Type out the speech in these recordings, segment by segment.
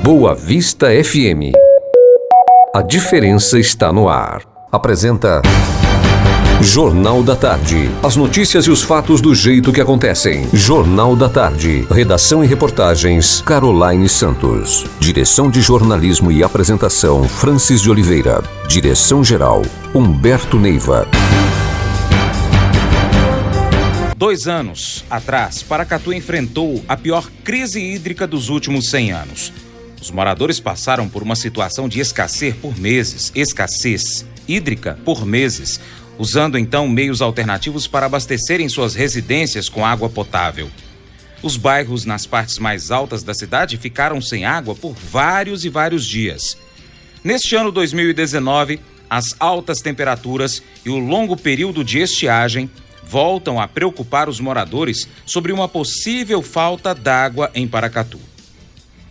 Boa Vista FM. A diferença está no ar. Apresenta Jornal da Tarde. As notícias e os fatos do jeito que acontecem. Jornal da Tarde. Redação e reportagens, Caroline Santos. Direção de jornalismo e apresentação, Francis de Oliveira. Direção-geral, Humberto Neiva. 2 anos atrás, Paracatu enfrentou a pior crise hídrica dos últimos 100 anos. Os moradores passaram por uma situação de escassez hídrica por meses, usando então meios alternativos para abastecerem suas residências com água potável. Os bairros nas partes mais altas da cidade ficaram sem água por vários dias. Neste ano 2019, as altas temperaturas e o longo período de estiagem voltam a preocupar os moradores sobre uma possível falta d'água em Paracatu.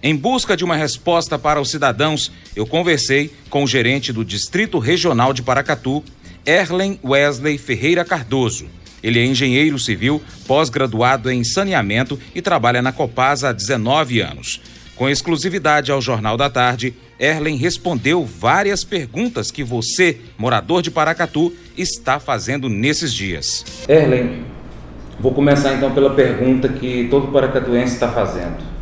Em busca de uma resposta para os cidadãos, eu conversei com o gerente do Distrito Regional de Paracatu, Erlen Wesley Ferreira Cardoso. Ele é engenheiro civil, pós-graduado em saneamento e trabalha na Copasa há 19 anos. Com exclusividade ao Jornal da Tarde, Erlen respondeu várias perguntas que você, morador de Paracatu, está fazendo nesses dias. Erlen, vou começar então pela pergunta que todo paracatuense está fazendo.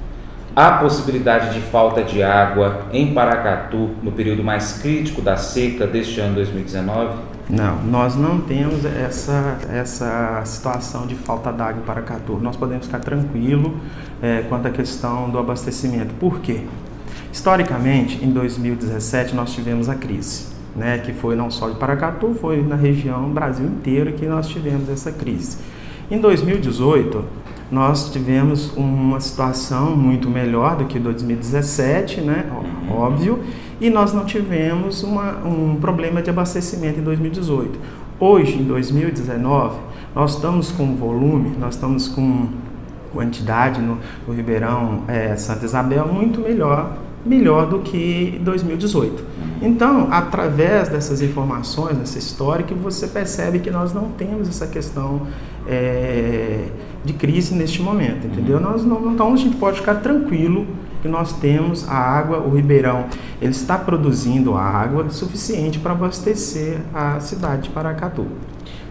Há possibilidade de falta de água em Paracatu no período mais crítico da seca deste ano 2019? Não, nós não temos essa situação de falta d'água em Paracatu. Nós podemos ficar tranquilos quanto à questão do abastecimento. Por quê? Historicamente, em 2017, nós tivemos a crise, que foi não só de Paracatu, foi na região Brasil inteiro que nós tivemos essa crise. Em 2018, nós tivemos uma situação muito melhor do que 2017, óbvio, e nós não tivemos um problema de abastecimento em 2018. Hoje, em 2019, nós estamos com volume, nós estamos com quantidade no Ribeirão Santa Isabel muito melhor do que 2018. Então, através dessas informações, dessa história, que você percebe que nós não temos essa questão de crise neste momento, entendeu? Então, a gente pode ficar tranquilo que nós temos a água, o Ribeirão, ele está produzindo água suficiente para abastecer a cidade de Paracatu.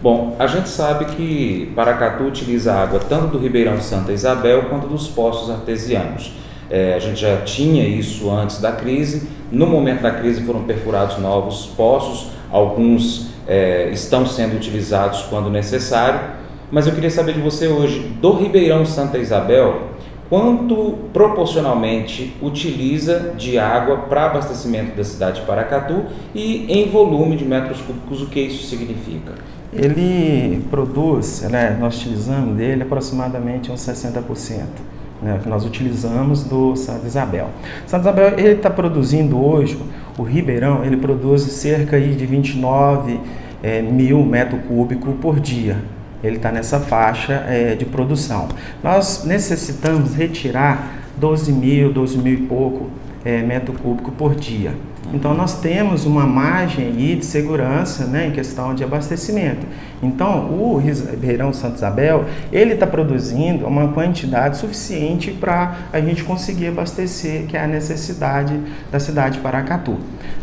Bom, a gente sabe que Paracatu utiliza a água tanto do Ribeirão Santa Isabel quanto dos poços artesianos. A gente já tinha isso antes da crise. No momento da crise foram perfurados novos poços, alguns estão sendo utilizados quando necessário, mas eu queria saber de você hoje, do Ribeirão Santa Isabel, quanto proporcionalmente utiliza de água para abastecimento da cidade de Paracatu e em volume de metros cúbicos, o que isso significa? Ele produz, nós utilizamos dele aproximadamente uns 60%. Que nós utilizamos do Santa Isabel. Santa Isabel, ele está produzindo hoje, o Ribeirão, ele produz cerca de 29 mil metros cúbicos por dia. Ele está nessa faixa de produção. Nós necessitamos retirar 12 mil e pouco metros cúbicos por dia. Então, nós temos uma margem aí de segurança, em questão de abastecimento. Então, o Ribeirão Santa Isabel, ele está produzindo uma quantidade suficiente para a gente conseguir abastecer, que é a necessidade da cidade de Paracatu.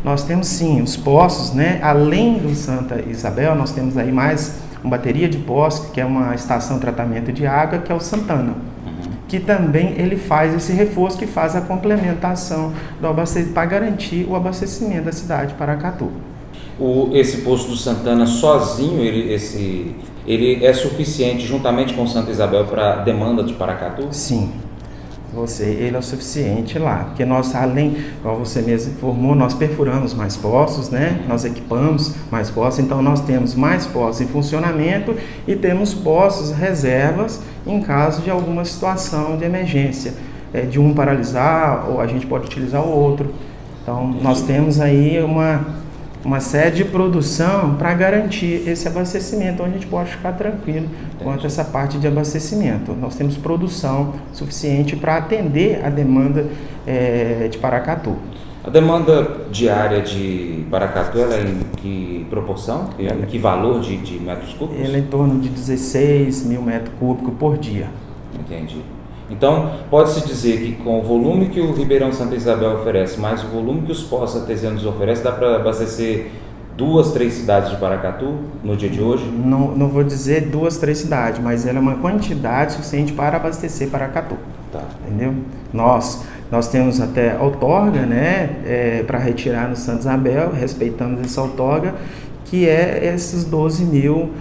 Nós temos, sim, os poços, além do Santa Isabel, nós temos aí mais uma bateria de poços, que é uma estação de tratamento de água, que é o Santana, que também ele faz esse reforço, que faz a complementação do abastecimento para garantir o abastecimento da cidade de Paracatu. Esse poço do Santana sozinho, ele é suficiente juntamente com o Santa Isabel para a demanda de Paracatu? Sim, ele é o suficiente lá, porque nós, além, como você mesmo informou, nós perfuramos mais poços, nós equipamos mais poços, então nós temos mais poços em funcionamento e temos poços reservas em caso de alguma situação de emergência, de um paralisar ou a gente pode utilizar o outro. Então nós temos aí uma série de produção para garantir esse abastecimento, onde a gente pode ficar tranquilo quanto a essa parte de abastecimento. Nós temos produção suficiente para atender a demanda de Paracatu. A demanda diária de Paracatu, ela é em que proporção? Em que valor de metros cúbicos? Ela é em torno de 16 mil metros cúbicos por dia. Entendi. Então, pode-se dizer que com o volume que o Ribeirão Santa Isabel oferece, mais o volume que os poços artesianos oferecem, dá para abastecer 2, 3 cidades de Paracatu no dia de hoje? Não vou dizer 2, 3 cidades, mas ela é uma quantidade suficiente para abastecer Paracatu. Tá. Entendeu? Nós temos até outorga, né, para retirar no Santa Isabel, respeitamos essa outorga, que é esses 12 mil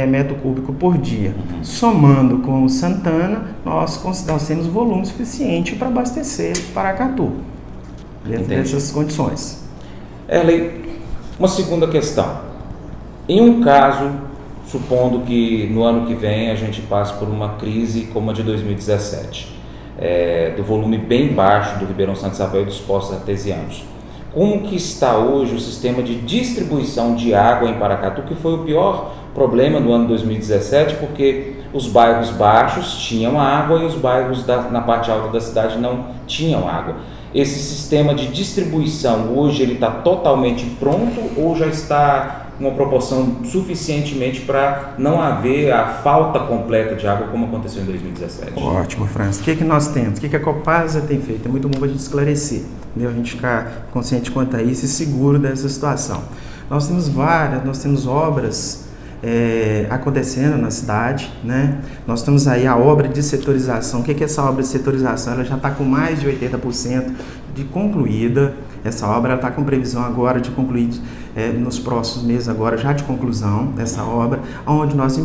metros cúbicos por dia. Somando com o Santana, nós temos volume suficiente para abastecer Paracatu, dentro dessas condições. Erley, uma segunda questão. Em um caso, supondo que no ano que vem a gente passe por uma crise como a de 2017, do volume bem baixo do Ribeirão Santa Isabel e dos poços artesianos, como que está hoje o sistema de distribuição de água em Paracatu, que foi o pior problema do ano 2017, porque os bairros baixos tinham água e os bairros na parte alta da cidade não tinham água. Esse sistema de distribuição hoje ele está totalmente pronto ou já está uma proporção suficientemente para não haver a falta completa de água como aconteceu em 2017? Ótimo, Francis. O que nós temos? O que a Copasa tem feito? É muito bom para a gente esclarecer, entendeu? A gente ficar consciente quanto a isso e seguro dessa situação. Nós temos obras acontecendo na cidade, né? Nós temos aí a obra de setorização. O que é essa obra de setorização? Ela já está com mais de 80% de concluída. Essa obra está com previsão agora de concluir nos próximos meses, agora já de conclusão dessa obra, onde nós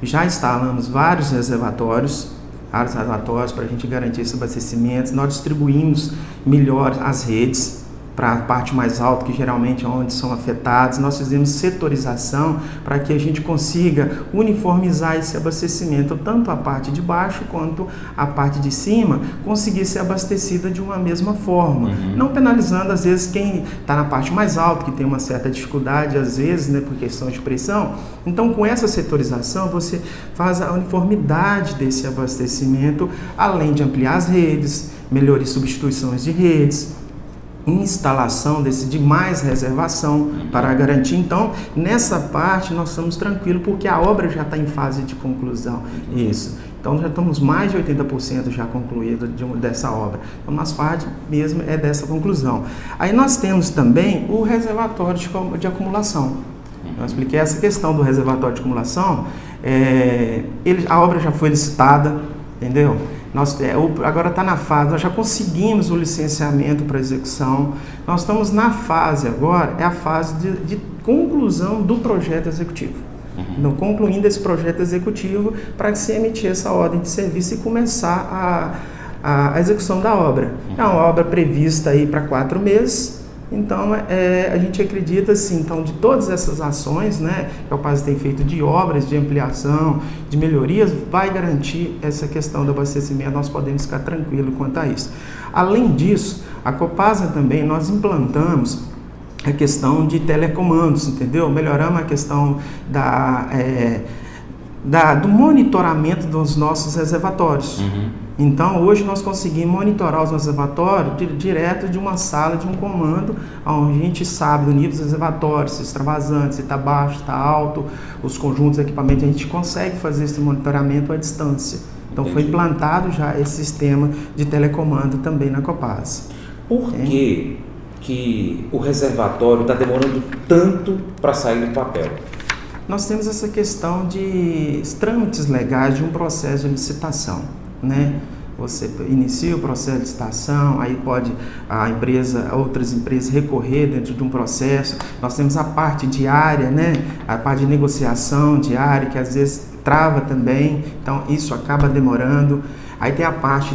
já instalamos vários reservatórios para a gente garantir esse abastecimento. Nós distribuímos melhor as redes para a parte mais alta, que geralmente é onde são afetados. Nós fizemos setorização para que a gente consiga uniformizar esse abastecimento, tanto a parte de baixo quanto a parte de cima, conseguir ser abastecida de uma mesma forma, não penalizando às vezes quem está na parte mais alta, que tem uma certa dificuldade às vezes, né, por questão de pressão. Então, com essa setorização, você faz a uniformidade desse abastecimento, além de ampliar as redes, melhorar substituições de redes, instalação de mais reservação para garantir. Então, nessa parte nós estamos tranquilos porque a obra já está em fase de conclusão. Isso. Então, já estamos mais de 80% já concluído dessa obra. Então, nossa parte mesmo é dessa conclusão. Aí nós temos também o reservatório de acumulação. Eu expliquei essa questão do reservatório de acumulação. A obra já foi licitada, entendeu? Agora está na fase, nós já conseguimos o licenciamento para execução. Nós estamos na fase agora, é a fase de conclusão do projeto executivo. Então, concluindo esse projeto executivo para que se emitir essa ordem de serviço e começar a execução da obra. É uma obra prevista aí para 4 meses. Então, a gente acredita assim, então, de todas essas ações, né, que a Copasa tem feito de obras, de ampliação, de melhorias, vai garantir essa questão do abastecimento, nós podemos ficar tranquilos quanto a isso. Além disso, a Copasa também, nós implantamos a questão de telecomandos, entendeu? Melhoramos a questão do monitoramento dos nossos reservatórios. Então, hoje nós conseguimos monitorar os reservatórios direto de uma sala, de um comando, onde a gente sabe o nível dos reservatórios, se está vazando, se está baixo, se está alto, os conjuntos de equipamento, a gente consegue fazer esse monitoramento à distância. Então, foi implantado já esse sistema de telecomando também na Copasa. Por que o reservatório está demorando tanto para sair do papel? Nós temos essa questão de trâmites legais de um processo de licitação, né? Você inicia o processo de licitação, aí pode outras empresas recorrer dentro de um processo. Nós temos a parte diária, né? A parte de negociação diária, que às vezes trava também, então isso acaba demorando. Aí tem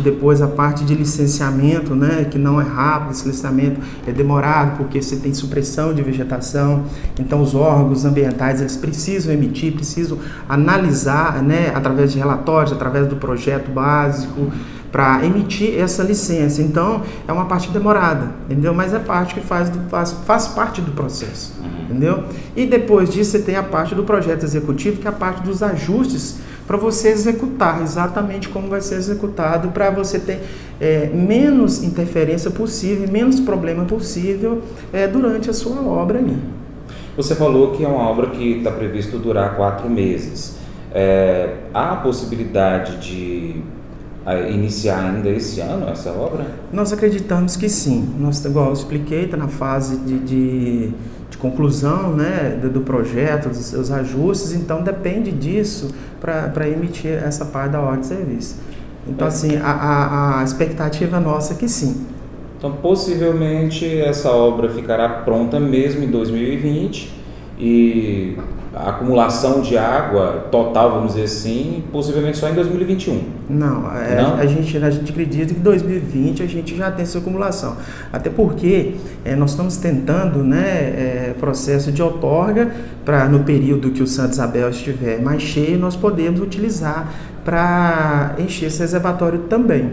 depois a parte de licenciamento, né, que não é rápido, esse licenciamento é demorado porque você tem supressão de vegetação, então os órgãos ambientais eles precisam emitir, precisam analisar, né, através de relatórios, através do projeto básico, para emitir essa licença. Então é uma parte demorada, entendeu? Mas é parte que faz parte do processo, entendeu? E depois disso você tem a parte do projeto executivo, que é a parte dos ajustes para você executar exatamente como vai ser executado, para você ter menos interferência possível, menos problema possível durante a sua obra ali. Você falou que é uma obra que está previsto durar 4 meses. Há a possibilidade de iniciar ainda esse ano essa obra? Nós acreditamos que sim. Nós, igual eu expliquei, está na fase de conclusão, né, do projeto, dos seus ajustes, então depende disso para emitir essa parte da ordem de serviço. Então, assim, a expectativa nossa é que sim. Então, possivelmente, essa obra ficará pronta mesmo em 2020 e a acumulação de água total, vamos dizer assim, possivelmente só em 2021. Não? A gente acredita que em 2020 a gente já tem essa acumulação. Até porque nós estamos tentando, né, processo de outorga para no período que o Santa Isabel estiver mais cheio, nós podemos utilizar para encher esse reservatório também.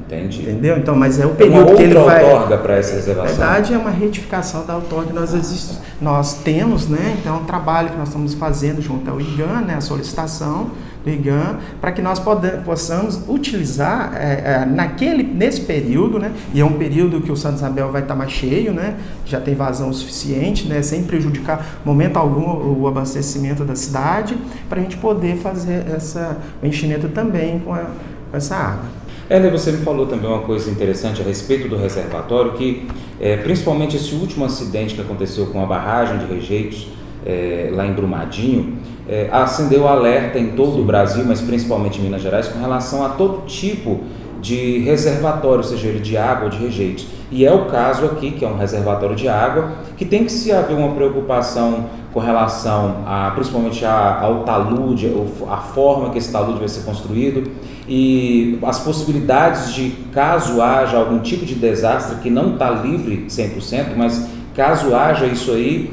Entendi. Entendeu? Então, mas é o período que ele vai... outorga para essa reservação? Na verdade, é uma retificação da outorga que nós temos, né? Então, é um trabalho que nós estamos fazendo junto ao IGAN, né? A solicitação do IGAN, para que nós possamos utilizar nesse período, né? E é um período que o Santa Isabel vai estar mais cheio, né? Já tem vazão suficiente, né? Sem prejudicar, momento algum, o abastecimento da cidade, para a gente poder fazer o enchimento também com essa água. Élia, você me falou também uma coisa interessante a respeito do reservatório, que principalmente esse último acidente que aconteceu com a barragem de rejeitos lá em Brumadinho, acendeu alerta em todo o Brasil, mas principalmente em Minas Gerais, com relação a todo tipo de reservatório, seja ele de água ou de rejeitos. E é o caso aqui, que é um reservatório de água, que tem que se haver uma preocupação com relação principalmente ao talude, a forma que esse talude vai ser construído e as possibilidades de, caso haja algum tipo de desastre que não está livre 100%, mas caso haja isso aí,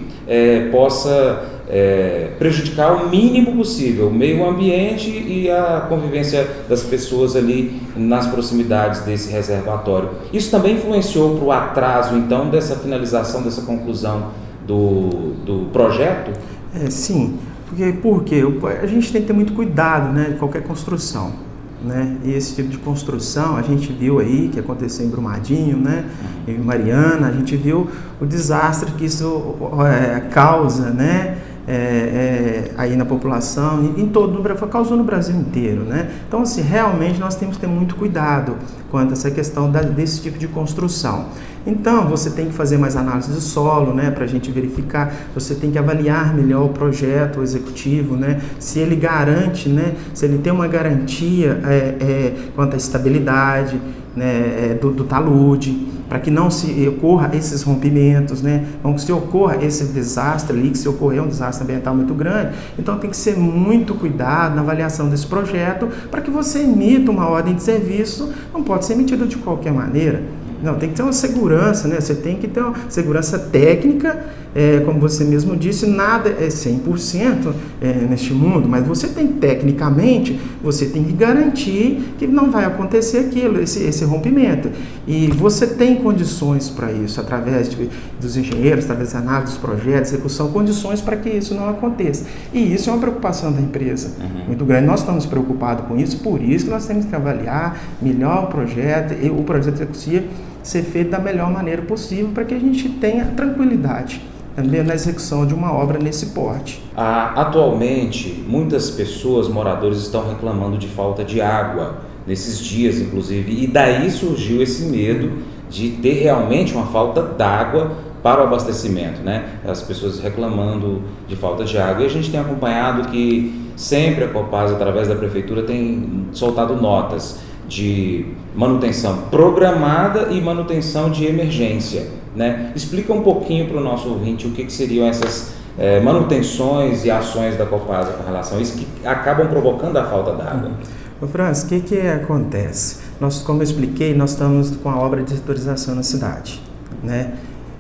possa prejudicar o mínimo possível o meio ambiente e a convivência das pessoas ali nas proximidades desse reservatório. Isso também influenciou para o atraso, então, dessa finalização, dessa conclusão do projeto? Sim, porque a gente tem que ter muito cuidado, né, de qualquer construção, né? E esse tipo de construção a gente viu aí que aconteceu em Brumadinho, né, em Mariana, a gente viu o desastre que isso causa, né, aí na população, em todo o Brasil, causou no Brasil inteiro, né? Então, assim, realmente nós temos que ter muito cuidado quanto a essa questão desse tipo de construção. Então, você tem que fazer mais análise do solo, né, para a gente verificar, você tem que avaliar melhor o projeto executivo, né, se ele garante, né, se ele tem uma garantia quanto à estabilidade, né, do talude, para que não se ocorra esses rompimentos, né, não se ocorra esse desastre ali, que se ocorrer um desastre ambiental muito grande. Então tem que ser muito cuidado na avaliação desse projeto para que você emita uma ordem de serviço, não pode ser emitida de qualquer maneira. Não, tem que ter uma segurança, né? Você tem que ter uma segurança técnica, como você mesmo disse, nada é 100% neste mundo, mas você tem, tecnicamente, você tem que garantir que não vai acontecer aquilo, esse rompimento. E você tem condições para isso, através dos engenheiros, através da análise dos projetos, execução, condições para que isso não aconteça. E isso é uma preocupação da empresa muito grande. Nós estamos preocupados com isso, por isso que nós temos que avaliar melhor o projeto, e o projeto executivo ser feito da melhor maneira possível para que a gente tenha tranquilidade também na execução de uma obra nesse porte. Atualmente, muitas pessoas, moradores, estão reclamando de falta de água nesses dias, inclusive, e daí surgiu esse medo de ter realmente uma falta d'água para o abastecimento, né? As pessoas reclamando de falta de água. E a gente tem acompanhado que sempre a Copasa, através da Prefeitura, tem soltado notas de manutenção programada e manutenção de emergência, né? Explica um pouquinho para o nosso ouvinte o que seriam essas manutenções e ações da Copasa com relação a isso, que acabam provocando a falta d'água. Franz, o que acontece? Como eu expliquei, nós estamos com a obra de setorização na cidade, né?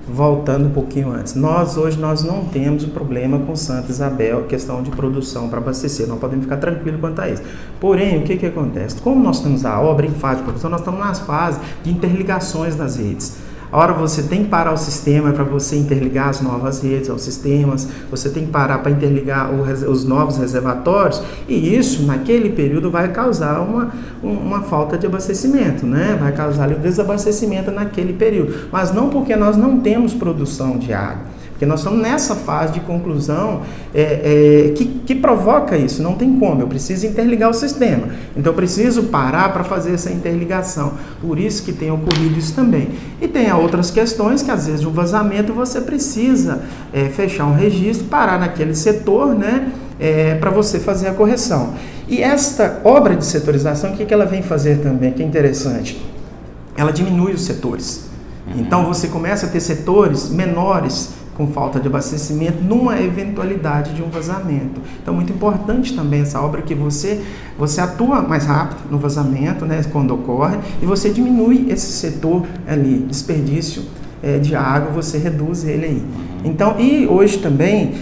Voltando um pouquinho antes, hoje nós não temos um problema com Santa Isabel, questão de produção para abastecer, não podemos ficar tranquilos quanto a isso. Porém, o que acontece? Como nós temos a obra em fase de produção, nós estamos nas fases de interligações das redes. A hora você tem que parar o sistema para você interligar as novas redes aos sistemas, você tem que parar para interligar os novos reservatórios, e isso, naquele período, vai causar uma falta de abastecimento, né? Vai causar ali o desabastecimento naquele período, mas não porque nós não temos produção de água. Porque Porque nós estamos nessa fase de conclusão que provoca isso, não tem como, eu preciso interligar o sistema. Então eu preciso parar para fazer essa interligação. Por isso que tem ocorrido isso também. E tem outras questões que às vezes de um vazamento você precisa fechar um registro, parar naquele setor, né? Para você fazer a correção. E esta obra de setorização, o que ela vem fazer também, que é interessante? Ela diminui os setores. Então você começa a ter setores menores com falta de abastecimento numa eventualidade de um vazamento. Então, muito importante também essa obra que você atua mais rápido no vazamento, né, quando ocorre, e você diminui esse setor ali, desperdício de água, você reduz ele aí. Então, e hoje também,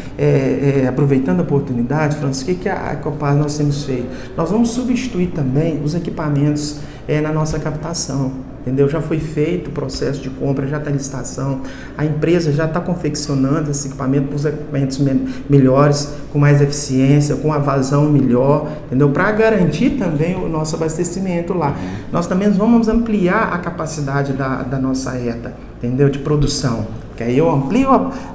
aproveitando a oportunidade, Francisco, o que a Copasa nós temos feito? Nós vamos substituir também os equipamentos na nossa captação, entendeu? Já foi feito o processo de compra, já está em licitação, a empresa já está confeccionando esse equipamento para os equipamentos melhores, com mais eficiência, com a vazão melhor, entendeu? Para garantir também o nosso abastecimento lá. Nós também vamos ampliar a capacidade da nossa ETA, entendeu? De produção. Que aí eu amplio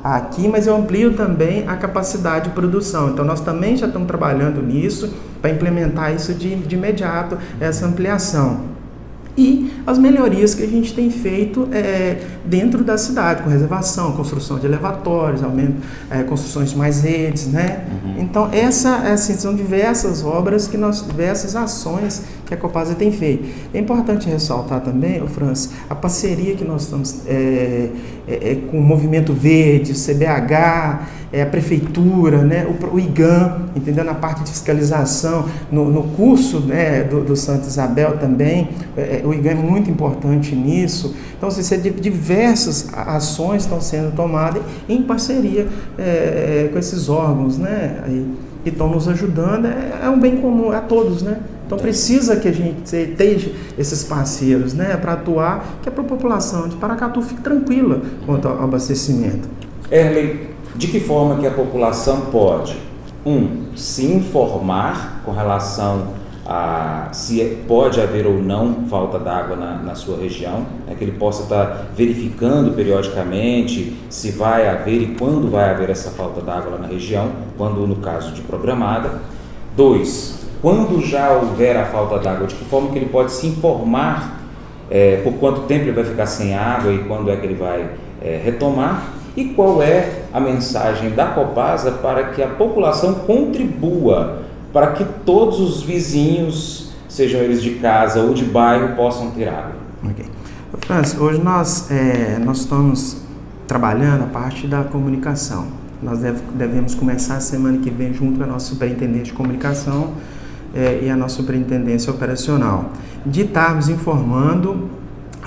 aqui, mas eu amplio também a capacidade de produção. Então nós também já estamos trabalhando nisso para implementar isso de imediato, essa ampliação. E as melhorias que a gente tem feito dentro da cidade, com reservação, construção de elevatórios, aumento, construções de mais redes, né? Então, são diversas obras, diversas ações que a Copasa tem feito. É importante ressaltar também, Francis, a parceria que nós estamos com o Movimento Verde, o CBH, a Prefeitura, né? o IGAM, entendeu? Na parte de fiscalização, no curso, né, do Santa Isabel também, o IGAM é muito importante nisso. Então, diversas ações estão sendo tomadas em parceria com esses órgãos, né, que estão nos ajudando. É um bem comum a todos, né? Então precisa que a gente tenha esses parceiros, né, para atuar, que é para a população de Paracatu fique tranquila quanto ao abastecimento. Erley, de que forma que a população pode, se informar com relação a se pode haver ou não falta d'água na sua região, que ele possa estar verificando periodicamente se vai haver e quando vai haver essa falta d'água lá na região, quando no caso de programada. 2, quando já houver a falta d'água, de que forma que ele pode se informar por quanto tempo ele vai ficar sem água e quando é que ele vai retomar, e qual é a mensagem da Copasa para que a população contribua para que todos os vizinhos, sejam eles de casa ou de bairro, possam ter água. Ok. Francis, hoje nós estamos trabalhando a parte da comunicação. Nós devemos começar a semana que vem junto com a nossa superintendente de comunicação e a nossa superintendência operacional, de estarmos informando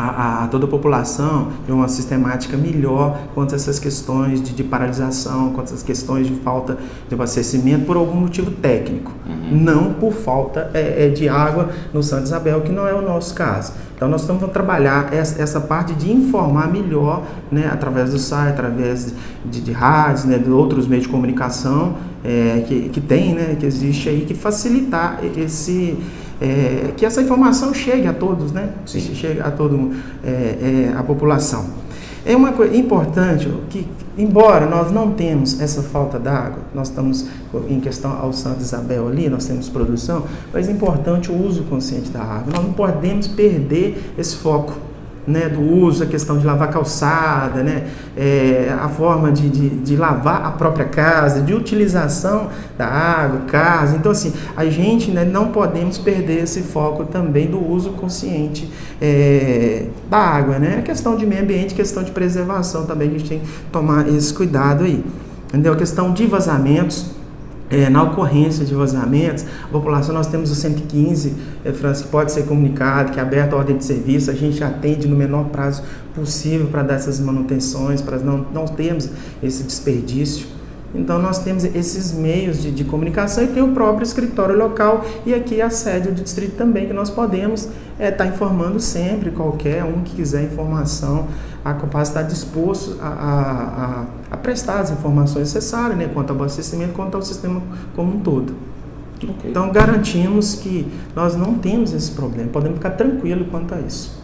a toda a população de uma sistemática melhor quanto a essas questões de paralisação, quanto a essas questões de falta de abastecimento por algum motivo técnico, não por falta de água no Santa Isabel, que não é o nosso caso. Então nós estamos a trabalhar essa parte de informar melhor, né, através do site, através de rádios, né, de outros meios de comunicação que tem, né, que existe aí, que facilitar que essa informação chegue a todos, né? Chegue a toda a população. É uma coisa importante que, embora nós não temos essa falta d'água, nós estamos em questão ao Santa Isabel ali, nós temos produção, mas é importante o uso consciente da água. Nós não podemos perder esse foco, né, do uso, a questão de lavar calçada, né, a forma de lavar a própria casa, de utilização da água, casa. Então, assim, a gente, né, não podemos perder esse foco também do uso consciente da água, né? A questão de meio ambiente, questão de preservação também, a gente tem que tomar esse cuidado aí. Entendeu? A questão de vazamentos. Na ocorrência de vazamentos, a população, nós temos o 115, Francis, que pode ser comunicado, que é aberto a ordem de serviço, a gente atende no menor prazo possível para dar essas manutenções, para não termos esse desperdício. Então nós temos esses meios de comunicação e tem o próprio escritório local e aqui a sede do distrito também, que nós podemos estar informando sempre, qualquer um que quiser informação, a Copasa está disposto a prestar as informações necessárias, né, quanto ao abastecimento, quanto ao sistema como um todo. Okay. Então garantimos que nós não temos esse problema, podemos ficar tranquilos quanto a isso.